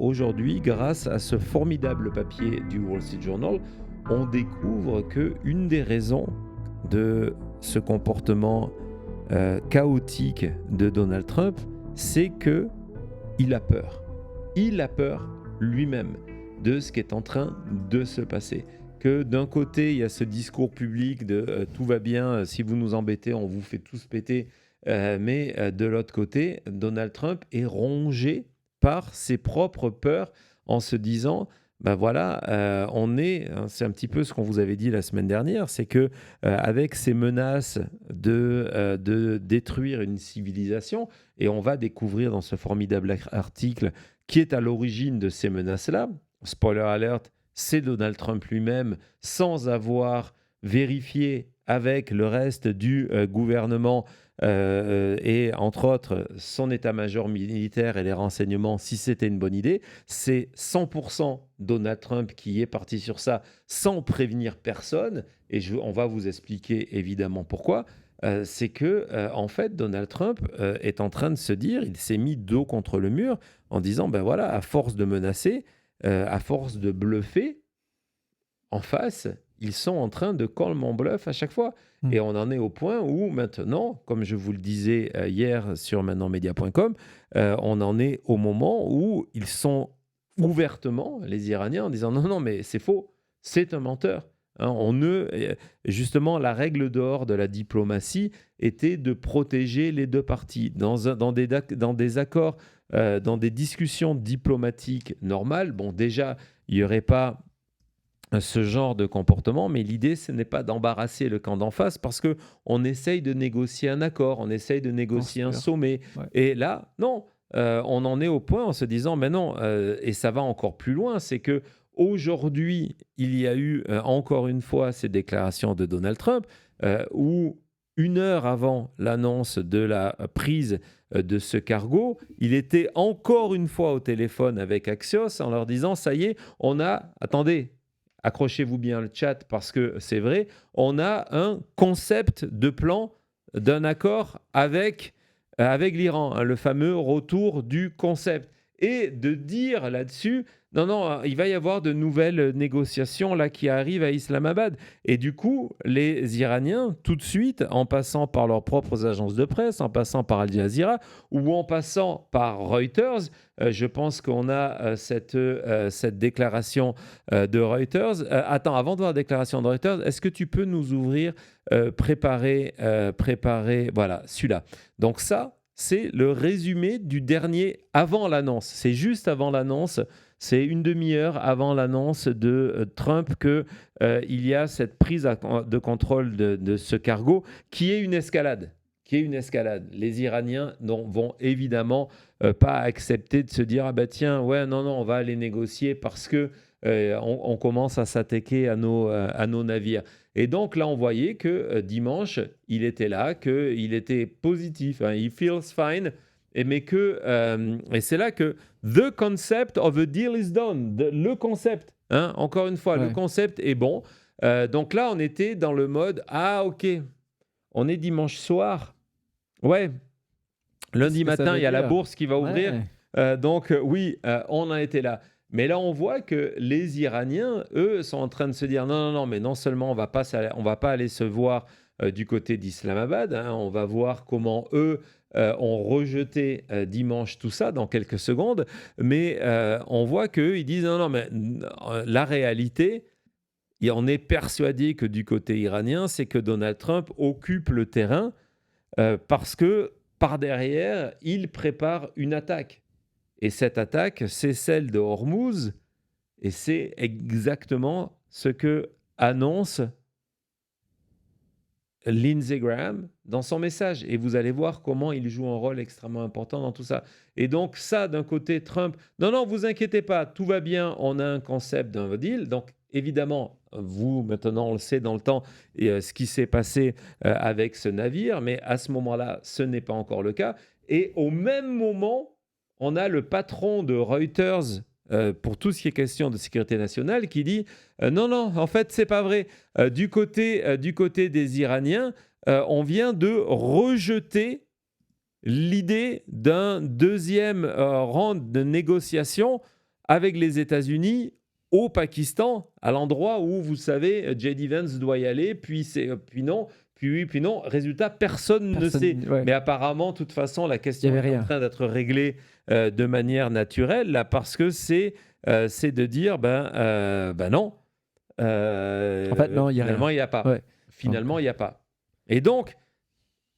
aujourd'hui, grâce à ce formidable papier du Wall Street Journal, on découvre que une des raisons de ce comportement chaotique de Donald Trump, c'est que il a peur. Il a peur lui-même de ce qui est en train de se passer. Que d'un côté, il y a ce discours public de tout va bien, si vous nous embêtez, on vous fait tous péter. Mais de l'autre côté, Donald Trump est rongé par ses propres peurs en se disant, ben voilà, c'est un petit peu ce qu'on vous avait dit la semaine dernière, c'est que avec ces menaces de détruire une civilisation, et on va découvrir dans ce formidable article qui est à l'origine de ces menaces-là, spoiler alert, c'est Donald Trump lui-même, sans avoir vérifié avec le reste du gouvernement et entre autres son état-major militaire et les renseignements si c'était une bonne idée. C'est 100% Donald Trump qui est parti sur ça sans prévenir personne et on va vous expliquer évidemment pourquoi. C'est que en fait Donald Trump est en train de se dire, il s'est mis dos contre le mur en disant ben voilà, à force de menacer, à force de bluffer en face, ils sont en train de call mon bluff à chaque fois. Mmh. Et on en est au point où maintenant, comme je vous le disais hier sur maintenentmedia.com, on en est au moment où ils sont ouvertement, les Iraniens, en disant non, non, mais c'est faux, c'est un menteur. Hein, justement, la règle d'or de la diplomatie était de protéger les deux parties. Dans des accords, dans des discussions diplomatiques normales, bon, déjà, il n'y aurait pas ce genre de comportement, mais l'idée, ce n'est pas d'embarrasser le camp d'en face parce que on essaye de négocier un accord, on essaye de Non, négocier c'est un clair. sommet. Ouais. Et là, non, on en est au point en se disant, mais non, et ça va encore plus loin, c'est que aujourd'hui, il y a eu encore une fois ces déclarations de Donald Trump où une heure avant l'annonce de la prise de ce cargo, il était encore une fois au téléphone avec Axios en leur disant, ça y est, attendez, accrochez-vous bien le chat parce que c'est vrai, on a un concept de plan d'un accord avec l'Iran, hein, le fameux retour du concept. Et de dire là-dessus, non, non, il va y avoir de nouvelles négociations là qui arrivent à Islamabad. Et du coup, les Iraniens, tout de suite, en passant par leurs propres agences de presse, en passant par Al Jazeera ou en passant par Reuters, je pense qu'on a cette déclaration de Reuters. Attends, avant de voir la déclaration de Reuters, est-ce que tu peux nous ouvrir, préparer, voilà, celui-là. Donc ça, c'est le résumé du dernier avant l'annonce. C'est juste avant l'annonce. C'est une demi-heure avant l'annonce de Trump qu'il y a cette prise de contrôle de ce cargo qui est une escalade. Les Iraniens vont évidemment pas accepter de se dire ah ben tiens ouais non non on va aller négocier parce que on commence à s'attaquer à nos navires. Et donc là on voyait que dimanche il était là, qu'il était positif, hein, he feels fine, et c'est là que the concept of a deal is done, le concept, hein, encore une fois le Ouais. concept est bon. Donc là on était dans le mode ah ok on est dimanche soir. Ouais, Qu'est-ce lundi que ça matin, veut il y a la dire? bourse qui va ouvrir. Ouais. Donc, oui, on a été là. Mais là, on voit que les Iraniens, eux, sont en train de se dire non, non, non, mais non seulement on va pas aller se voir du côté d'Islamabad, hein, on va voir comment eux ont rejeté dimanche tout ça dans quelques secondes, mais on voit qu'eux, ils disent non, non, mais la réalité, et on est persuadé que du côté iranien, c'est que Donald Trump occupe le terrain parce que par derrière, il prépare une attaque. Et cette attaque, c'est celle de Hormuz, et c'est exactement ce que annonce Lindsey Graham dans son message. Et vous allez voir comment il joue un rôle extrêmement important dans tout ça. Et donc ça, d'un côté, Trump, non, non, vous inquiétez pas, tout va bien, on a un concept d'un deal. Donc évidemment, vous, maintenant, on le sait dans le temps, ce qui s'est passé avec ce navire, mais à ce moment-là, ce n'est pas encore le cas. Et au même moment, on a le patron de Reuters pour tout ce qui est question de sécurité nationale qui dit non, non, en fait, c'est pas vrai. Du côté des Iraniens, on vient de rejeter l'idée d'un deuxième round de négociation avec les États-Unis au Pakistan, à l'endroit où, vous savez, J.D. Vance doit y aller, puis non, puis oui, puis non. Résultat, personne ne sait. Ouais. Mais apparemment, de toute façon, la question Il y avait est rien. en train d'être réglée de manière naturelle, là, parce que c'est de dire, non. En fait, non, il y a finalement, rien. il n'y a pas. Ouais. Finalement, il n'y a pas. Et donc,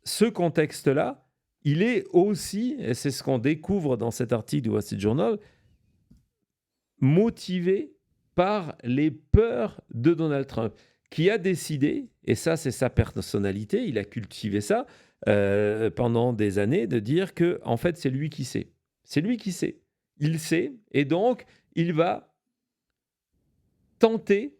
ce contexte-là, il est aussi, et c'est ce qu'on découvre dans cet article du Wall Street Journal, motivé par les peurs de Donald Trump, qui a décidé, et ça c'est sa personnalité, il a cultivé ça pendant des années, de dire que en fait c'est lui qui sait. C'est lui qui sait. Il sait, et donc il va tenter,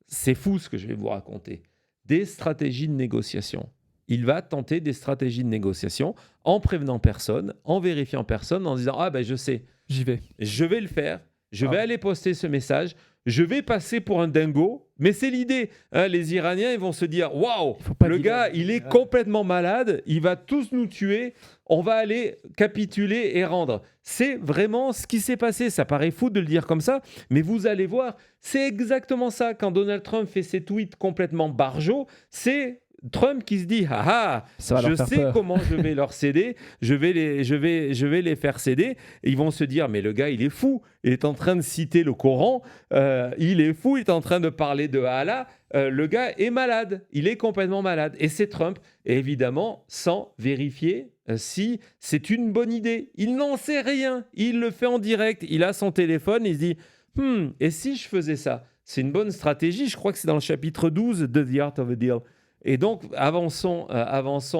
c'est fou ce que je vais vous raconter, des stratégies de négociation. Il va tenter des stratégies de négociation en prévenant personne, en vérifiant personne, en disant « Ah ben je sais, J'y vais. je vais le faire, je vais aller poster ce message, je vais passer pour un dingo, mais c'est l'idée. Hein, les Iraniens, ils vont se dire, waouh, le gars, il est complètement malade, il va tous nous tuer, on va aller capituler et rendre. C'est vraiment ce qui s'est passé. Ça paraît fou de le dire comme ça, mais vous allez voir, c'est exactement ça. Quand Donald Trump fait ses tweets complètement barjots, c'est Trump qui se dit « Ah ah, je sais comment je vais leur céder, je vais les faire céder. » Ils vont se dire « Mais le gars, il est fou. Il est en train de citer le Coran. Il est fou. Il est en train de parler de Allah. Le gars est malade. Il est complètement malade. » Et c'est Trump, évidemment, sans vérifier si c'est une bonne idée. Il n'en sait rien. Il le fait en direct. Il a son téléphone. Il se dit « Et si je faisais ça ?» C'est une bonne stratégie. Je crois que c'est dans le chapitre 12 de The Art of a Deal. Et donc, avançons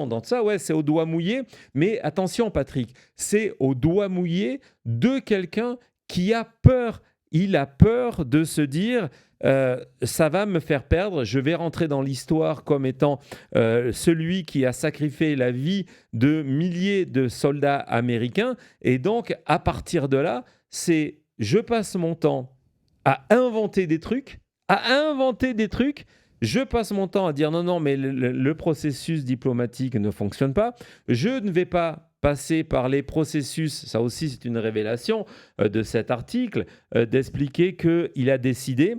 dans ça. Ouais, c'est au doigt mouillé. Mais attention, Patrick, c'est au doigt mouillé de quelqu'un qui a peur. Il a peur de se dire ça va me faire perdre. Je vais rentrer dans l'histoire comme étant celui qui a sacrifié la vie de milliers de soldats américains. Et donc, à partir de là, je passe mon temps à inventer des trucs, Je passe mon temps à dire non, mais le processus diplomatique ne fonctionne pas. Je ne vais pas passer par les processus, ça aussi c'est une révélation de cet article, d'expliquer qu'il a décidé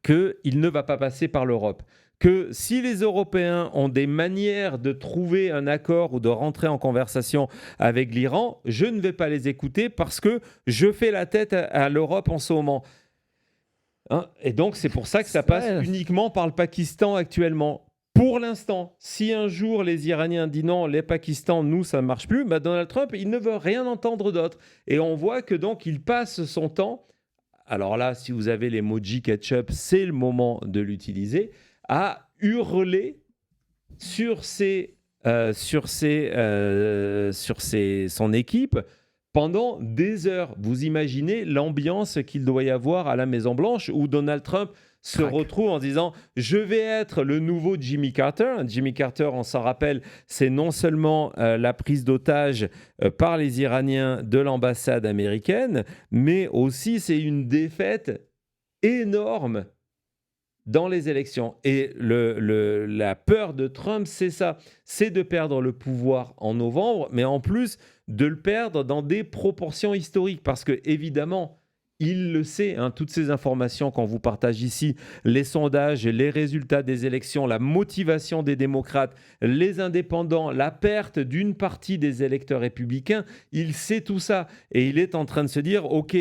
qu'il ne va pas passer par l'Europe. Que si les Européens ont des manières de trouver un accord ou de rentrer en conversation avec l'Iran, je ne vais pas les écouter parce que je fais la tête à l'Europe en ce moment. Hein, et donc, c'est pour ça que ça passe uniquement par le Pakistan actuellement. Pour l'instant, si un jour les Iraniens disent non, les Pakistans, nous, ça ne marche plus, Donald Trump, il ne veut rien entendre d'autre. Et on voit que donc, il passe son temps, alors là, si vous avez l'emoji ketchup, c'est le moment de l'utiliser, à hurler sur son équipe, pendant des heures. Vous imaginez l'ambiance qu'il doit y avoir à la Maison-Blanche où Donald Trump se retrouve en disant « Je vais être le nouveau Jimmy Carter ». Jimmy Carter, on s'en rappelle, c'est non seulement la prise d'otage par les Iraniens de l'ambassade américaine, mais aussi c'est une défaite énorme dans les élections. Et la peur de Trump, c'est ça. C'est de perdre le pouvoir en novembre, mais en plus de le perdre dans des proportions historiques. Parce que, évidemment, il le sait, hein, toutes ces informations qu'on vous partage ici, les sondages, les résultats des élections, la motivation des démocrates, les indépendants, la perte d'une partie des électeurs républicains, il sait tout ça. Et il est en train de se dire, OK,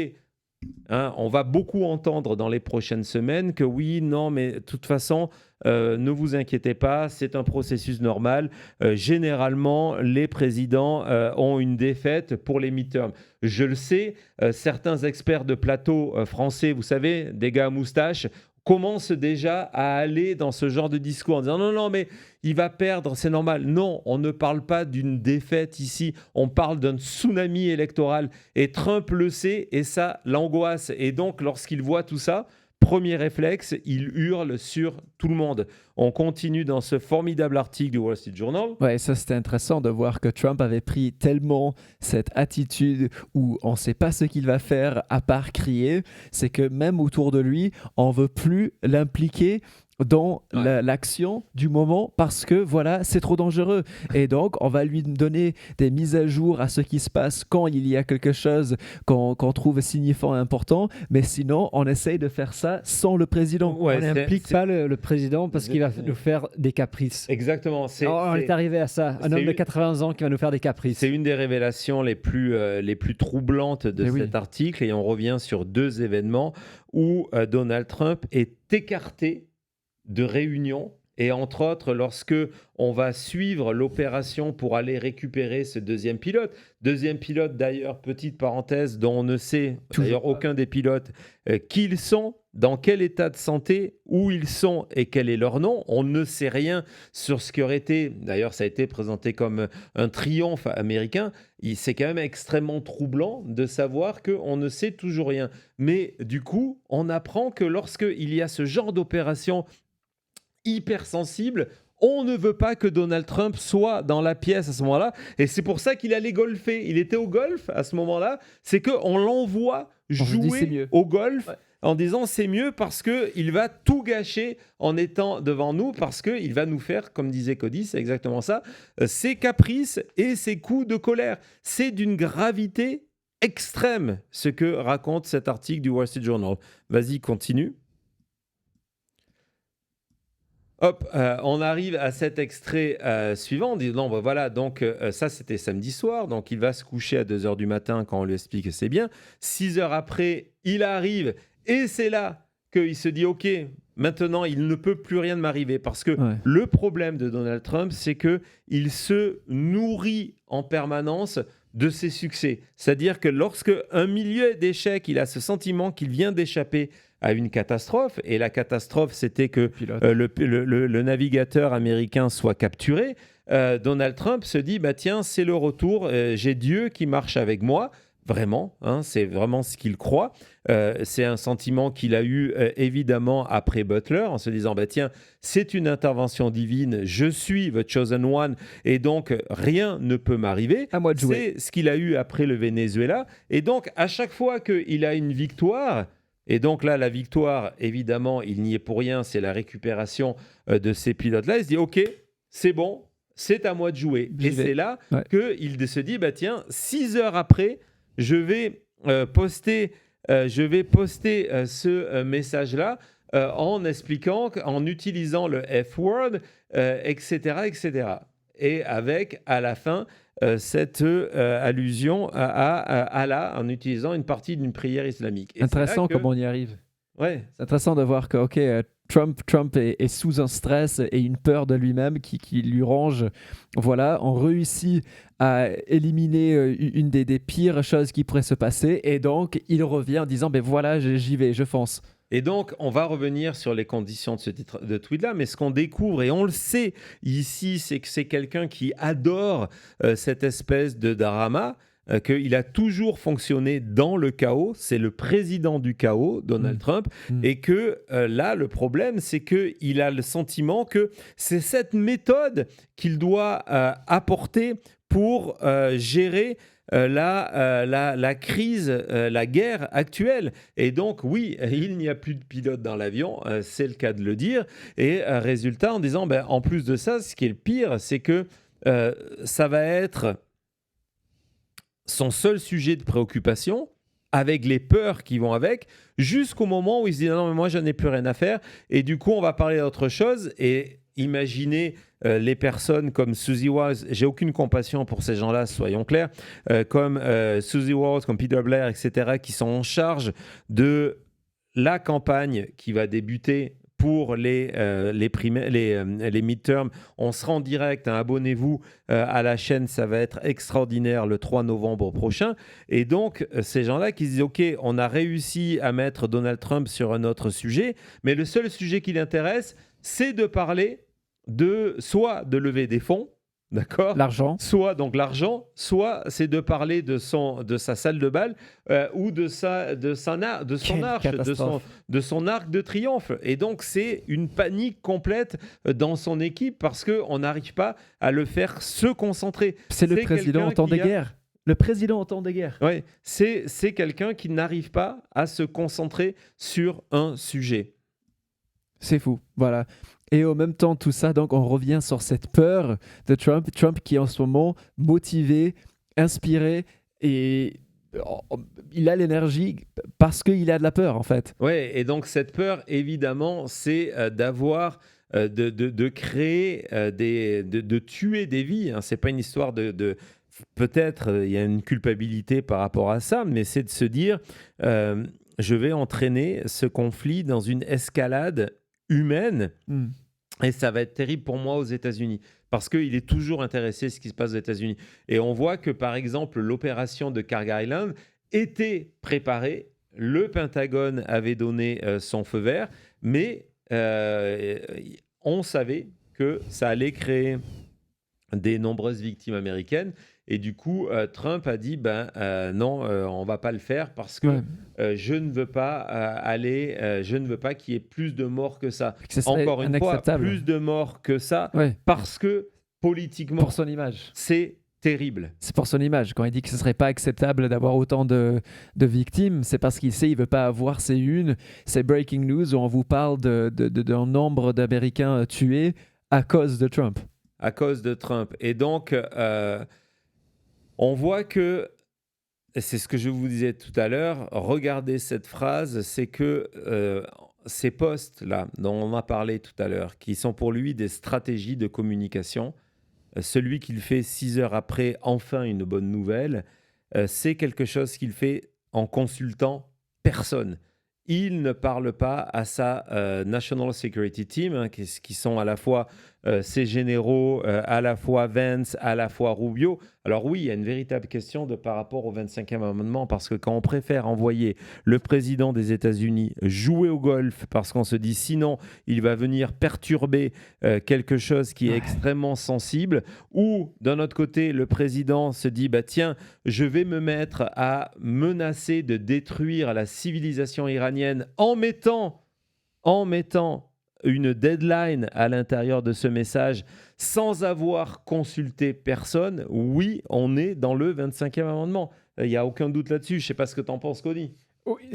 hein, on va beaucoup entendre dans les prochaines semaines que oui, non, mais de toute façon, ne vous inquiétez pas, c'est un processus normal. Généralement, les présidents ont une défaite pour les midterms. Je le sais, certains experts de plateau français, vous savez, des gars à moustache, commencent déjà à aller dans ce genre de discours en disant non, mais il va perdre, c'est normal. Non, on ne parle pas d'une défaite ici, on parle d'un tsunami électoral et Trump le sait et ça l'angoisse. Et donc, lorsqu'il voit tout ça, premier réflexe, il hurle sur tout le monde. On continue dans ce formidable article du Wall Street Journal. Ouais, ça c'était intéressant de voir que Trump avait pris tellement cette attitude où on ne sait pas ce qu'il va faire à part crier. C'est que même autour de lui, on ne veut plus l'impliquer dans Ouais. l'action du moment parce que voilà, c'est trop dangereux. Et donc, on va lui donner des mises à jour à ce qui se passe quand il y a quelque chose qu'on trouve signifiant et important. Mais sinon, on essaye de faire ça sans le président. Ouais, On n'implique pas le président parce qu'il va nous faire des caprices. exactement. On est arrivé à ça. Un c'est homme de une- 80 ans qui va nous faire des caprices. C'est une des révélations les plus troublantes de Mais oui. cet article, et on revient sur 2 événements où Donald Trump est écarté de réunions, et entre autres lorsque on va suivre l'opération pour aller récupérer ce deuxième pilote d'ailleurs, petite parenthèse, dont on ne sait d'ailleurs aucun des pilotes qui ils sont, dans quel état de santé, où ils sont et quel est leur nom. On ne sait rien sur ce qui aurait été, d'ailleurs ça a été présenté comme un triomphe américain. C'est quand même extrêmement troublant de savoir qu'on ne sait toujours rien. Mais du coup, on apprend que lorsqu'il y a ce genre d'opération hypersensible, on ne veut pas que Donald Trump soit dans la pièce à ce moment-là. Et c'est pour ça qu'il allait golfer. Il était au golf à ce moment-là. C'est qu'on l'envoie se dit, c'est jouer mieux. au golf en disant c'est mieux parce qu'il va tout gâcher en étant devant nous, parce qu'il va nous faire, comme disait Cody, c'est exactement ça, ses caprices et ses coups de colère. C'est d'une gravité extrême ce que raconte cet article du Wall Street Journal. Vas-y, continue. Hop, on arrive à cet extrait suivant. On dit non, voilà, donc ça c'était samedi soir, donc il va se coucher à 2h du matin quand on lui explique que c'est bien. 6 heures après, il arrive et c'est là qu'il se dit ok, maintenant il ne peut plus rien m'arriver, parce que le problème de Donald Trump, c'est qu'il se nourrit en permanence de ses succès. C'est-à-dire que lorsque un milieu d'échecs, il a ce sentiment qu'il vient d'échapper à une catastrophe, et la catastrophe, c'était que le navigateur américain soit capturé, Donald Trump se dit, bah tiens, c'est le retour, j'ai Dieu qui marche avec moi, vraiment, hein, c'est vraiment ce qu'il croit. C'est un sentiment qu'il a eu évidemment après Butler, en se disant, bah tiens, c'est une intervention divine, je suis the chosen one, et donc rien ne peut m'arriver. À moi de jouer. C'est ce qu'il a eu après le Venezuela, et donc à chaque fois qu'il a une victoire, et donc là, la victoire, évidemment, il n'y est pour rien, c'est la récupération de ces pilotes-là. Il se dit, OK, c'est bon, c'est à moi de jouer. Et c'est là qu'il se dit, bah tiens, 6 heures après, je vais poster ce message-là en expliquant, en utilisant le F-word, etc., etc. Et avec, à la fin, cette allusion à Allah en utilisant une partie d'une prière islamique. Et intéressant comment on y arrive. Ouais. C'est intéressant de voir que Trump est sous un stress et une peur de lui-même qui lui ronge. Voilà, on réussit à éliminer une des pires choses qui pourraient se passer, et donc il revient en disant ben voilà, j'y vais, je fonce. Et donc, on va revenir sur les conditions de tweet-là, mais ce qu'on découvre, et on le sait ici, c'est que c'est quelqu'un qui adore cette espèce de drama, qu'il a toujours fonctionné dans le chaos. C'est le président du chaos, Donald Trump, et que là, le problème, c'est qu'il a le sentiment que c'est cette méthode qu'il doit apporter pour gérer la crise, la guerre actuelle. Et donc, oui, il n'y a plus de pilote dans l'avion, c'est le cas de le dire. Et résultat, en disant, en plus de ça, ce qui est le pire, c'est que ça va être son seul sujet de préoccupation, avec les peurs qui vont avec, jusqu'au moment où il se dit, non, mais moi, je n'ai plus rien à faire. Et du coup, on va parler d'autre chose. Et imaginez les personnes comme Susie Walls, j'ai aucune compassion pour ces gens-là, soyons clairs, comme Susie Walls, comme Peter Blair, etc., qui sont en charge de la campagne qui va débuter pour les midterms. On sera en direct, hein, abonnez-vous à la chaîne, ça va être extraordinaire le 3 novembre prochain. Et donc, ces gens-là qui se disent, OK, on a réussi à mettre Donald Trump sur un autre sujet, mais le seul sujet qui l'intéresse, c'est de parler soit de lever des fonds, d'accord, l'argent, soit donc l'argent, soit c'est de parler de sa salle de bal ou de son arche, de son arc de triomphe. Et donc c'est une panique complète dans son équipe parce que on n'arrive pas à le faire se concentrer. C'est le président en temps de guerre. Le président en temps de guerre. Ouais, c'est quelqu'un qui n'arrive pas à se concentrer sur un sujet. C'est fou, voilà. Et en même temps, tout ça, donc on revient sur cette peur de Trump. Trump qui est en ce moment motivé, inspiré, et il a l'énergie parce qu'il a de la peur, en fait. Ouais, et donc cette peur, évidemment, c'est d'avoir, de créer, de tuer des vies. Hein. C'est pas une histoire peut-être, il y a une culpabilité par rapport à ça, mais c'est de se dire, je vais entraîner ce conflit dans une escalade humaine. Mm. Et ça va être terrible pour moi aux États-Unis, parce qu'il est toujours intéressé à ce qui se passe aux États-Unis. Et on voit que, par exemple, l'opération de Carguy Island était préparée, le Pentagone avait donné son feu vert, mais on savait que ça allait créer des nombreuses victimes américaines. Et du coup, Trump a dit, non, on va pas le faire parce que je ne veux pas je ne veux pas qu'il y ait plus de morts que ça. Encore une fois, plus de morts que ça, parce que politiquement, pour son image, c'est terrible. C'est pour son image. Quand il dit que ce serait pas acceptable d'avoir autant de victimes, c'est parce qu'il sait qu'il veut pas avoir ces breaking news où on vous parle d'un nombre d'Américains tués à cause de Trump. À cause de Trump. Et donc, on voit que, c'est ce que je vous disais tout à l'heure, regardez cette phrase, c'est que ces postes-là, dont on a parlé tout à l'heure, qui sont pour lui des stratégies de communication, celui qu'il fait 6 heures après, enfin une bonne nouvelle, c'est quelque chose qu'il fait en consultant personne. Il ne parle pas à sa National Security Team, hein, qui sont à la fois ses généraux, à la fois Vance, à la fois Rubio. Alors oui, il y a une véritable question par rapport au 25e amendement, parce que quand on préfère envoyer le président des États-Unis jouer au golf, parce qu'on se dit sinon il va venir perturber quelque chose qui est extrêmement sensible, ou d'un autre côté, le président se dit, tiens, je vais me mettre à menacer de détruire la civilisation iranienne en mettant une deadline à l'intérieur de ce message sans avoir consulté personne, oui, on est dans le 25e amendement. Il n'y a aucun doute là-dessus. Je ne sais pas ce que tu en penses, Cody. Oui,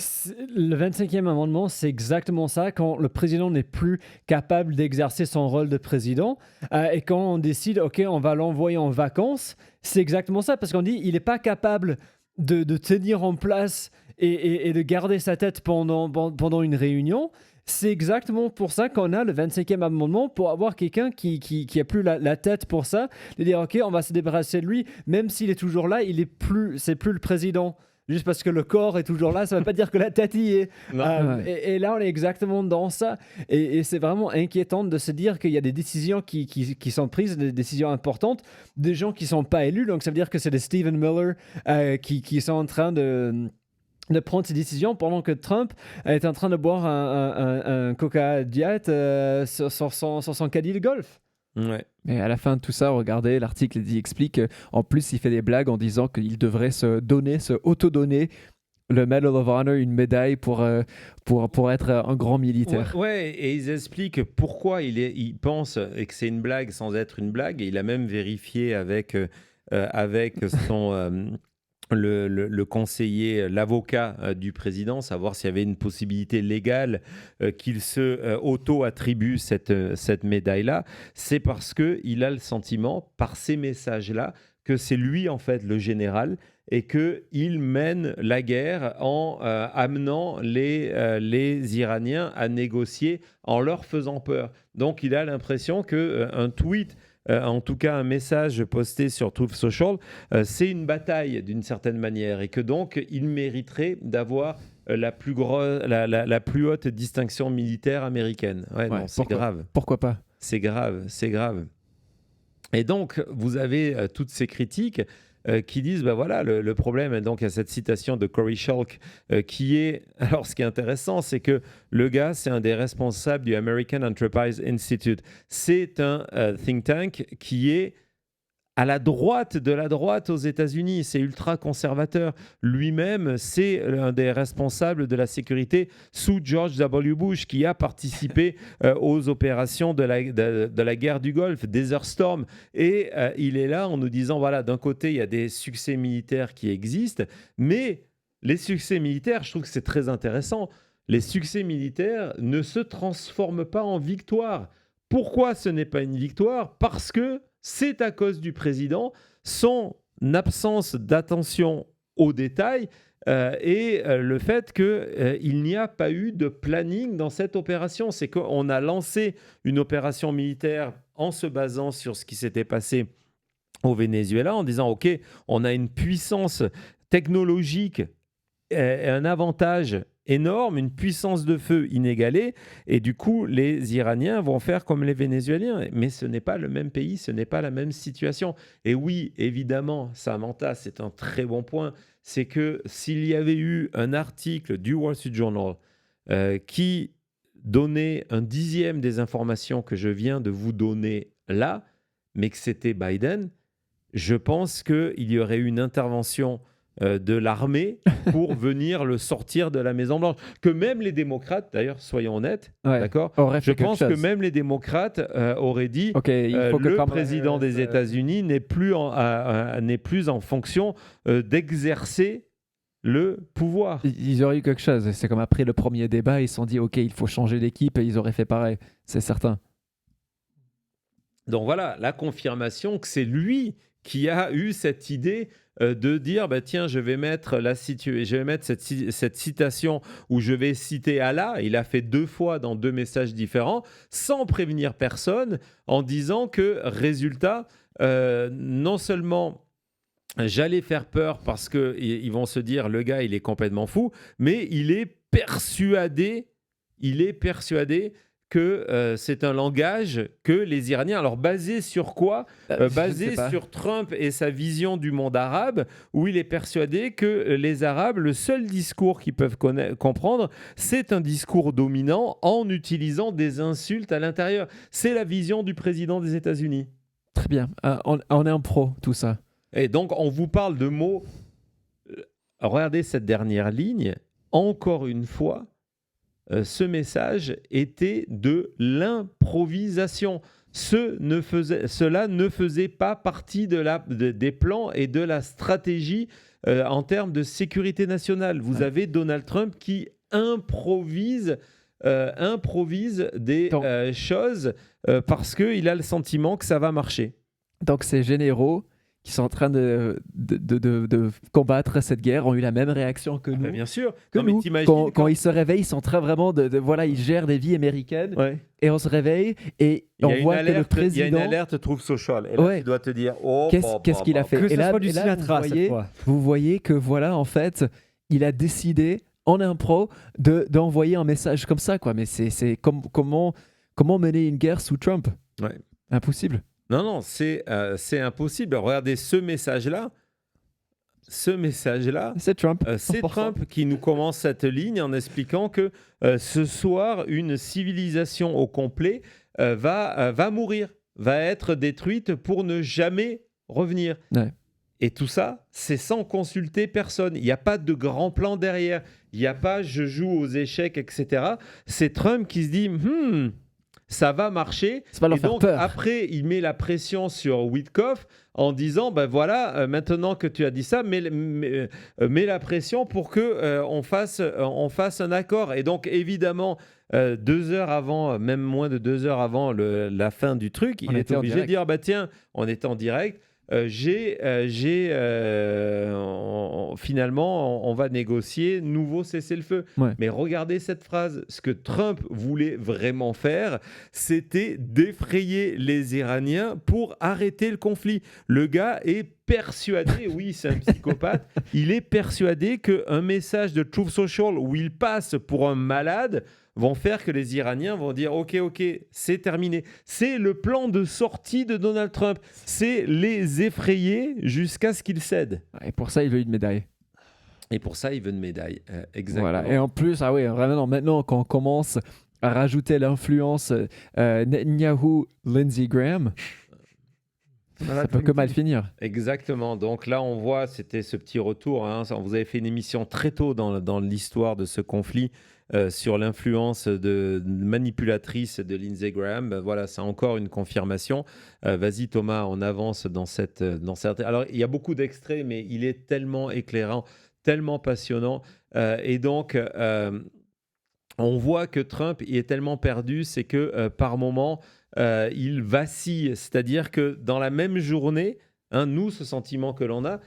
le 25e amendement, c'est exactement ça, quand le président n'est plus capable d'exercer son rôle de président et quand on décide, OK, on va l'envoyer en vacances, c'est exactement ça, parce qu'on dit il n'est pas capable de tenir en place et de garder sa tête pendant une réunion. C'est exactement pour ça qu'on a le 25e amendement, pour avoir quelqu'un qui a plus la tête pour ça, de dire OK, on va se débarrasser de lui, même s'il est toujours là, c'est plus le président. Juste parce que le corps est toujours là, ça ne veut pas dire que la tête y est. Et là, on est exactement dans ça. Et c'est vraiment inquiétant de se dire qu'il y a des décisions qui sont prises, des décisions importantes, des gens qui ne sont pas élus. Donc, ça veut dire que c'est des Stephen Miller qui sont en train de prendre ces décisions pendant que Trump est en train de boire un Coca Diet sur son caddie de golf. Ouais. Mais à la fin de tout ça, regardez, l'article explique en plus, il fait des blagues en disant qu'il devrait se auto-donner le Medal of Honor, une médaille pour être un grand militaire. Ouais, et ils expliquent pourquoi il pense que c'est une blague sans être une blague. Et il a même vérifié avec son... le conseiller, l'avocat du président, savoir s'il y avait une possibilité légale qu'il se auto-attribue cette médaille-là. C'est parce qu'il a le sentiment, par ces messages-là, que c'est lui, en fait, le général, et qu'il mène la guerre en amenant les Iraniens à négocier en leur faisant peur. Donc, il a l'impression qu'un tweet... en tout cas un message posté sur Truth Social, c'est une bataille d'une certaine manière, et que donc il mériterait d'avoir la plus haute distinction militaire américaine. Non, c'est grave. Pourquoi pas ? C'est grave. Et donc, vous avez toutes ces critiques qui disent, voilà, le problème, donc, il y a cette citation de Corey Shulk qui est... Alors, ce qui est intéressant, c'est que le gars, c'est un des responsables du American Enterprise Institute. C'est un think tank qui est à la droite de la droite aux États-Unis. C'est ultra conservateur. Lui-même, c'est un des responsables de la sécurité sous George W. Bush, qui a participé aux opérations de la guerre du Golfe, Desert Storm. Et il est là en nous disant, voilà, d'un côté, il y a des succès militaires qui existent, mais les succès militaires, je trouve que c'est très intéressant. les succès militaires ne se transforment pas en victoire. Pourquoi ce n'est pas une victoire? Parce que c'est à cause du président, son absence d'attention aux détails et le fait qu'il n'y a pas eu de planning dans cette opération. C'est qu'on a lancé une opération militaire en se basant sur ce qui s'était passé au Venezuela, en disant, OK, on a une puissance technologique et un avantage énorme, une puissance de feu inégalée, et du coup, les Iraniens vont faire comme les Vénézuéliens. Mais ce n'est pas le même pays, ce n'est pas la même situation. Et oui, évidemment, Samantha, c'est un très bon point, c'est que s'il y avait eu un article du Wall Street Journal qui donnait un dixième des informations que je viens de vous donner là, mais que c'était Biden, je pense qu'il y aurait eu une intervention de l'armée pour venir le sortir de la Maison-Blanche. Que même les démocrates, d'ailleurs, soyons honnêtes, d'accord, je pense que même les démocrates auraient dit le président des États-Unis n'est plus en fonction d'exercer le pouvoir. Ils auraient eu quelque chose. C'est comme après le premier débat, ils se sont dit OK, il faut changer d'équipe, et ils auraient fait pareil, c'est certain. Donc voilà, la confirmation que c'est lui qui a eu cette idée de dire tiens, je vais mettre cette citation où je vais citer Allah. Il a fait 2 fois dans 2 messages différents sans prévenir personne, en disant que résultat, non seulement j'allais faire peur parce qu'ils vont se dire le gars il est complètement fou, mais il est persuadé que c'est un langage que les Iraniens... Alors, basé sur quoi? Basé sur Trump et sa vision du monde arabe, où il est persuadé que les Arabes, le seul discours qu'ils peuvent comprendre, c'est un discours dominant en utilisant des insultes à l'intérieur. C'est la vision du président des États-Unis. Très bien. On est en pro, tout ça. Et donc, on vous parle de mots... Regardez cette dernière ligne. Encore une fois... ce message était de l'improvisation. Cela ne faisait pas partie des plans et de la stratégie en termes de sécurité nationale. Vous avez Donald Trump qui improvise des choses parce qu'il a le sentiment que ça va marcher. Donc ces généraux qui sont en train de combattre cette guerre ont eu la même réaction que nous. Bien sûr. Que nous. Quand ils se réveillent, ils sont en train vraiment voilà, ils gèrent des vies américaines. Ouais. Et on se réveille et on voit que le président... Il y a une alerte Trouble Social. Et là, tu dois te dire, qu'est-ce qu'il a fait? Que ce soit du Sinatra cette fois. Vous voyez que voilà, en fait, il a décidé en impro d'envoyer un message comme ça, quoi. Mais c'est comment mener une guerre sous Trump? Ouais. Impossible. Non, c'est impossible. Regardez ce message-là. C'est Trump. C'est Trump qui nous commence cette ligne en expliquant que ce soir, une civilisation au complet va mourir, va être détruite pour ne jamais revenir. Ouais. Et tout ça, c'est sans consulter personne. Il n'y a pas de grand plan derrière. Il n'y a pas « je joue aux échecs », etc. C'est Trump qui se dit ça va marcher. Ça va leur faire peur. Après, il met la pression sur Witkoff en disant voilà, maintenant que tu as dit ça, mets la pression pour que on fasse un accord. Et donc, évidemment, 2 heures avant, même moins de 2 heures avant la fin du truc, il est obligé de dire tiens, on est en direct. Finalement, on va négocier nouveau cessez-le-feu. Ouais. Mais regardez cette phrase. Ce que Trump voulait vraiment faire, c'était d'effrayer les Iraniens pour arrêter le conflit. Le gars est persuadé, oui, c'est un psychopathe, il est persuadé qu'un message de Truth Social où il passe pour un malade vont faire que les Iraniens vont dire ok, c'est terminé. C'est le plan de sortie de Donald Trump. C'est les effrayer jusqu'à ce qu'ils cèdent. Et pour ça, il veut une médaille. Exactement. Voilà. Et en plus, vraiment, maintenant, quand on commence à rajouter l'influence Netanyahu, Lindsey Graham, ça peut que mal finir. Exactement. Donc là, on voit, c'était ce petit retour. Vous avez fait une émission très tôt dans l'histoire de ce conflit. Sur l'influence manipulatrice de Lindsey Graham. Voilà, c'est encore une confirmation. Vas-y Thomas, on avance dans cette... Alors, il y a beaucoup d'extraits, mais il est tellement éclairant, tellement passionnant. Et donc, on voit que Trump il est tellement perdu, c'est que par moment, il vacille. C'est-à-dire que dans la même journée, nous, ce sentiment que l'on a,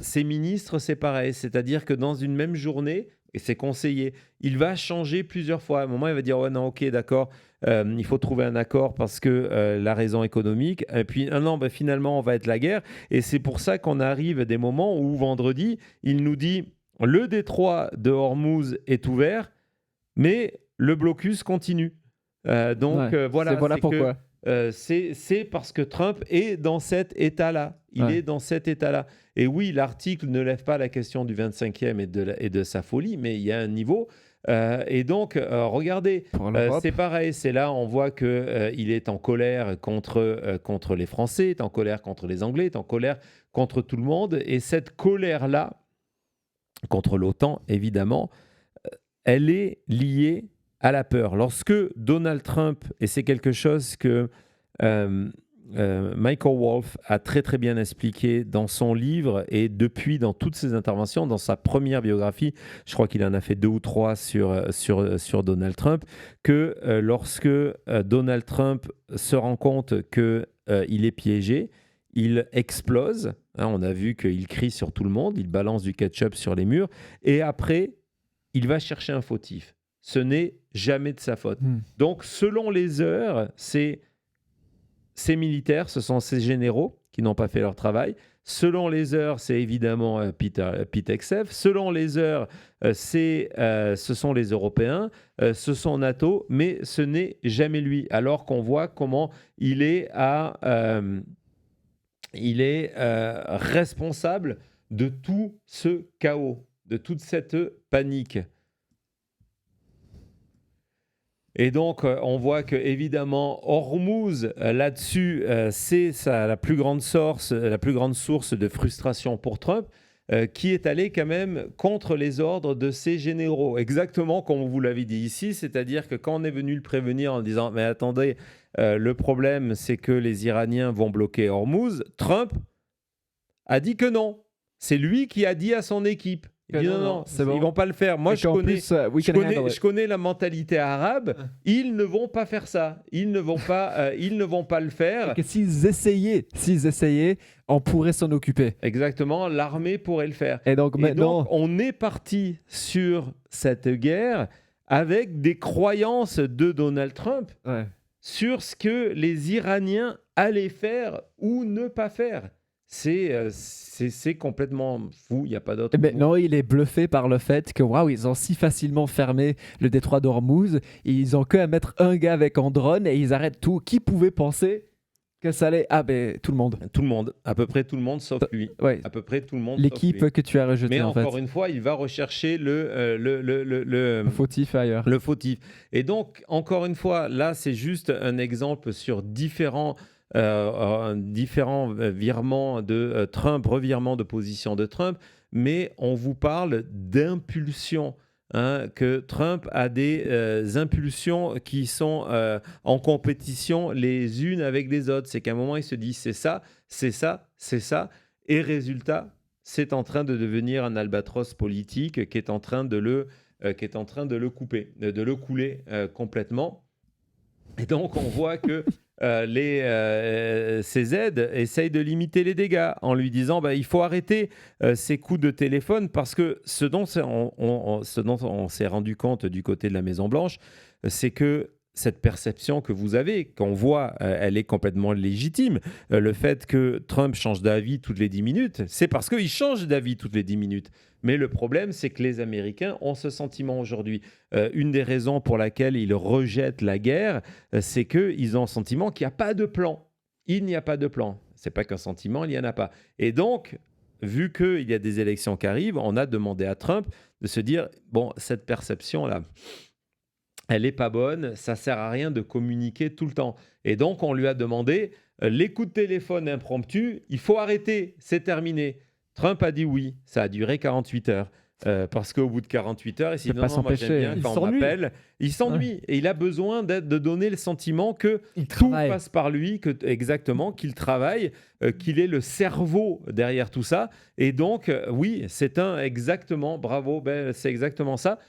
ses ministres, c'est pareil. C'est-à-dire que dans une même journée, et ses conseillers, il va changer plusieurs fois. À un moment, il va dire « Ouais, non, ok, d'accord, il faut trouver un accord parce que la raison économique. » Et puis, non, finalement, on va être la guerre. Et c'est pour ça qu'on arrive à des moments où, vendredi, il nous dit « Le détroit de Hormuz est ouvert, mais le blocus continue. » Voilà, voilà pourquoi. C'est parce que Trump est dans cet état-là. Il est dans cet état-là. Et oui, l'article ne lève pas la question du 25e et de sa folie, mais il y a un niveau. Et donc, regardez, c'est pareil. C'est là, on voit qu'il est en colère contre les Français, est en colère contre les Anglais, est en colère contre tout le monde. Et cette colère-là, contre l'OTAN, évidemment, elle est liée à la peur. Lorsque Donald Trump, et c'est quelque chose que Michael Wolff a très très bien expliqué dans son livre et depuis dans toutes ses interventions, dans sa première biographie, je crois qu'il en a fait 2 ou 3 sur Donald Trump, que lorsque Donald Trump se rend compte qu'il est piégé, il explose. On a vu qu'il crie sur tout le monde, il balance du ketchup sur les murs et après, il va chercher un fautif. Ce n'est jamais de sa faute. Donc, selon les heures, c'est ces militaires, ce sont ces généraux qui n'ont pas fait leur travail. Selon les heures, c'est évidemment Pete Hegseth. Selon les heures, ce sont les Européens, ce sont NATO, mais ce n'est jamais lui. Alors qu'on voit comment il est responsable de tout ce chaos, de toute cette panique. Et donc, on voit que évidemment, Hormuz, là-dessus, c'est la plus grande source de frustration pour Trump, qui est allé quand même contre les ordres de ses généraux. Exactement comme vous l'avez dit ici, c'est-à-dire que quand on est venu le prévenir en disant « Mais attendez, le problème, c'est que les Iraniens vont bloquer Hormuz », Trump a dit que non. C'est lui qui a dit à son équipe. Il dit non, ils ne vont pas le faire. Moi, je connais la mentalité arabe. Ils ne vont pas faire ça. Ils ne vont pas le faire. Et que s'ils essayaient, on pourrait s'en occuper. Exactement, l'armée pourrait le faire. Et donc, maintenant... on est parti sur cette guerre avec des croyances de Donald Trump sur ce que les Iraniens allaient faire ou ne pas faire. C'est complètement fou, il n'y a pas d'autre. Non, il est bluffé par le fait que ils ont si facilement fermé le détroit d'Ormuz, et ils ont qu'à mettre un gars avec un drone et ils arrêtent tout. Qui pouvait penser que ça allait... tout le monde. Tout le monde, à peu près tout le monde sauf lui. À peu près tout le monde. L'équipe que tu as rejetée. Mais encore une fois, il va rechercher le fautif ailleurs. Le fautif. Et donc, encore une fois, là, c'est juste un exemple sur différents virements de Trump, revirements de position de Trump, mais on vous parle d'impulsion. Que Trump a des impulsions qui sont en compétition les unes avec les autres. C'est qu'à un moment, il se dit c'est ça, c'est ça, c'est ça. Et résultat, c'est en train de devenir un albatros politique qui est en train de le couper, de le couler complètement. Et donc, on voit que ces aides essayent de limiter les dégâts en lui disant il faut arrêter ces coups de téléphone parce que ce dont on s'est rendu compte du côté de la Maison-Blanche, c'est que cette perception que vous avez, qu'on voit, elle est complètement légitime. Le fait que Trump change d'avis toutes les 10 minutes, c'est parce qu'il change d'avis toutes les 10 minutes. Mais le problème, c'est que les Américains ont ce sentiment aujourd'hui. Une des raisons pour laquelle ils rejettent la guerre, c'est qu'ils ont le sentiment qu'il n'y a pas de plan. Il n'y a pas de plan. Ce n'est pas qu'un sentiment, il n'y en a pas. Et donc, vu qu'il y a des élections qui arrivent, on a demandé à Trump de se dire, cette perception-là, elle n'est pas bonne, ça ne sert à rien de communiquer tout le temps. Et donc, on lui a demandé, les coups de téléphone impromptus, il faut arrêter, c'est terminé. Trump a dit oui, ça a duré 48 heures. Parce qu'au bout de 48 heures, il s'est dit pas non, moi j'aime s'empêcher. bien Il quand on s'ennuie. m'appelle. Il s'ennuie et il a besoin de donner le sentiment que Il tout travaille. passe par lui, exactement, qu'il travaille, qu'il est le cerveau derrière tout ça. Et donc, oui, bravo, Ben, c'est exactement ça.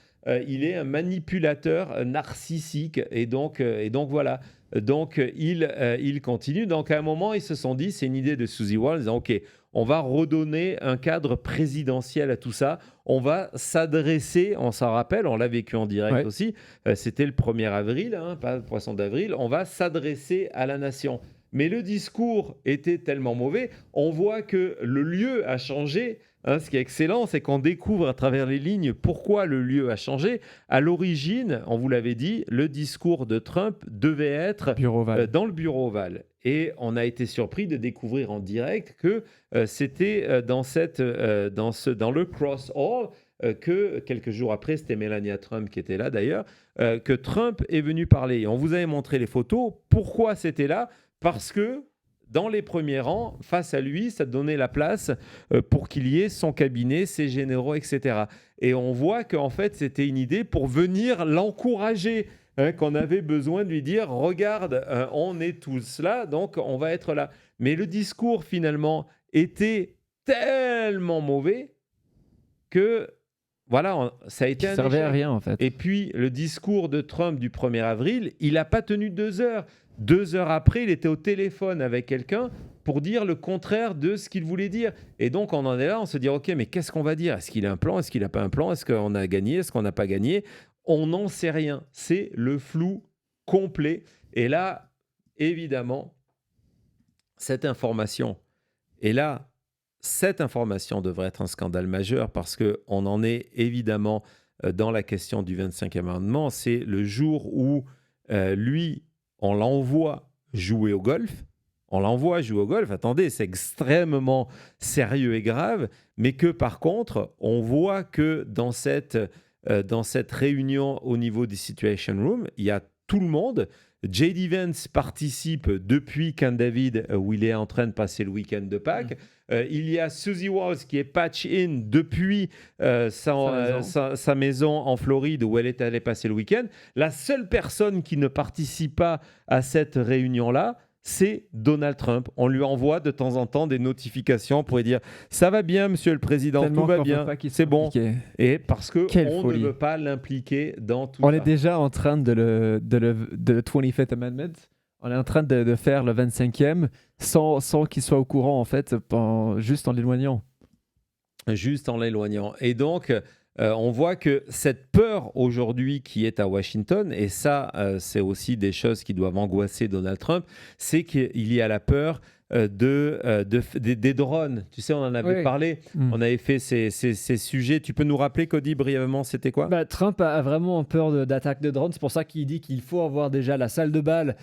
Il est un manipulateur narcissique et donc voilà. Donc, il continue. Donc, à un moment, ils se sont dit, c'est une idée de Suzy Wall, en disant, OK, on va redonner un cadre présidentiel à tout ça. On va s'adresser, on s'en rappelle, on l'a vécu en direct aussi, c'était le 1er avril, pas le poisson d'avril, on va s'adresser à la nation. Mais le discours était tellement mauvais, on voit que le lieu a changé. Ce qui est excellent, c'est qu'on découvre à travers les lignes pourquoi le lieu a changé. À l'origine, on vous l'avait dit, le discours de Trump devait être Bureau Oval. dans le bureau ovale. Et on a été surpris de découvrir en direct que c'était dans le Cross Hall que quelques jours après, c'était Melania Trump qui était là d'ailleurs, que Trump est venu parler. Et on vous avait montré les photos. Pourquoi c'était là ? Parce que dans les premiers rangs, face à lui, ça donnait la place pour qu'il y ait son cabinet, ses généraux, etc. Et on voit qu'en fait, c'était une idée pour venir l'encourager, qu'on avait besoin de lui dire « Regarde, on est tous là, donc on va être là ». Mais le discours, finalement, était tellement mauvais que, voilà, ça a été Qui un servait à échec. rien, en fait. Et puis, le discours de Trump du 1er avril, il n'a pas tenu 2 heures. 2 heures après, il était au téléphone avec quelqu'un pour dire le contraire de ce qu'il voulait dire. Et donc, on en est là, on se dit, OK, mais qu'est-ce qu'on va dire ? Est-ce qu'il a un plan ? Est-ce qu'il n'a pas un plan ? Est-ce qu'on a gagné ? Est-ce qu'on n'a pas gagné ? On n'en sait rien. C'est le flou complet. Et là, évidemment, cette information devrait être un scandale majeur parce qu'on en est évidemment dans la question du 25e amendement. C'est le jour où lui, on l'envoie jouer au golf. Attendez, c'est extrêmement sérieux et grave. Mais que par contre, on voit que dans cette réunion au niveau des Situation Room, il y a tout le monde. J.D. Vance participe depuis Camp David, où il est en train de passer le week-end de Pâques. Il y a Suzy Walls qui est patch-in depuis sa maison en Floride, où elle est allée passer le week-end. La seule personne qui ne participe pas à cette réunion-là, c'est Donald Trump. On lui envoie de temps en temps des notifications pour lui dire « Ça va bien, monsieur le président, Tellement tout va qu'on veut bien, pas qu'il c'est soit bon. impliqué. » Et parce qu'on ne folie. veut pas l'impliquer dans tout On ça. est déjà en train de le 25th Amendment. On est en train de faire le 25e sans qu'il soit au courant, en fait, juste en l'éloignant. Juste en l'éloignant. Et donc, on voit que cette peur aujourd'hui qui est à Washington, et ça, c'est aussi des choses qui doivent angoisser Donald Trump, c'est qu'il y a la peur des drones. Tu sais, on en avait parlé, on avait fait ces sujets. Tu peux nous rappeler, Cody, brièvement, c'était quoi ? Trump a vraiment peur d'attaques de drones. C'est pour ça qu'il dit qu'il faut avoir déjà la salle de bal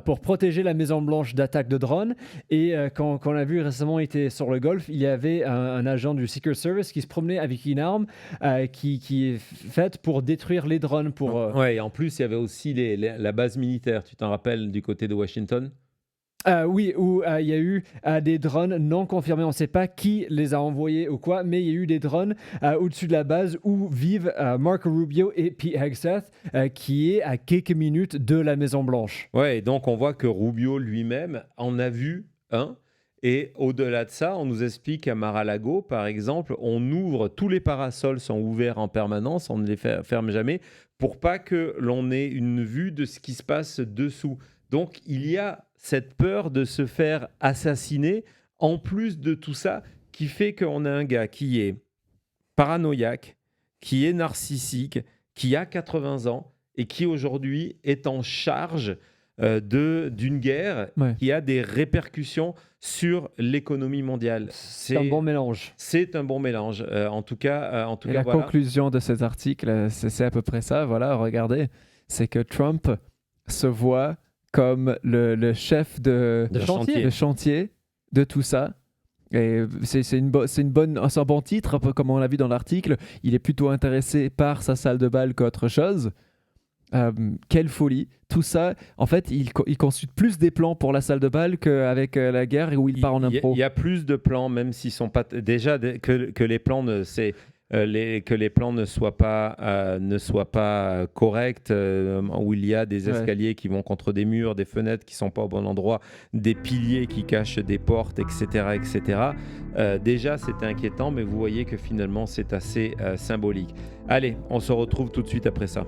pour protéger la Maison-Blanche d'attaques de drones. Et quand on a vu récemment, il était sur le golf, il y avait un agent du Secret Service qui se promenait avec une arme qui est faite pour détruire les drones. Ouais, et en plus, il y avait aussi la base militaire. Tu t'en rappelles du côté de Washington ? Oui, où il y a eu des drones non confirmés. On ne sait pas qui les a envoyés ou quoi, mais il y a eu des drones au-dessus de la base où vivent Marco Rubio et Pete Hegseth, qui est à quelques minutes de la Maison-Blanche. Ouais, et donc on voit que Rubio lui-même en a vu un. Et au-delà de ça, on nous explique qu'à Mar-a-Lago, par exemple, on ouvre, tous les parasols sont ouverts en permanence, on ne les ferme jamais, pour pas que l'on ait une vue de ce qui se passe dessous. Donc, il y a cette peur de se faire assassiner, en plus de tout ça, qui fait qu'on a un gars qui est paranoïaque, qui est narcissique, qui a 80 ans et qui aujourd'hui est en charge d'une guerre qui a des répercussions sur l'économie mondiale. C'est un bon mélange. C'est un bon mélange. En tout cas, la conclusion de cet article, c'est à peu près ça. Voilà, regardez, c'est que Trump se voit comme le chef de chantier de tout ça. Et c'est un bon titre, un peu comme on l'a vu dans l'article. Il est plutôt intéressé par sa salle de bal qu'autre chose. Quelle folie. Tout ça, en fait, il consulte plus des plans pour la salle de bal qu'avec la guerre où il part en impro. Il y a plus de plans, même s'ils sont pas... Déjà, que les plans, c'est... que les plans ne soient pas corrects, où il y a des escaliers qui vont contre des murs, des fenêtres qui ne sont pas au bon endroit, des piliers qui cachent des portes, etc. etc. Déjà, c'est inquiétant, mais vous voyez que finalement, c'est assez symbolique. Allez, on se retrouve tout de suite après ça.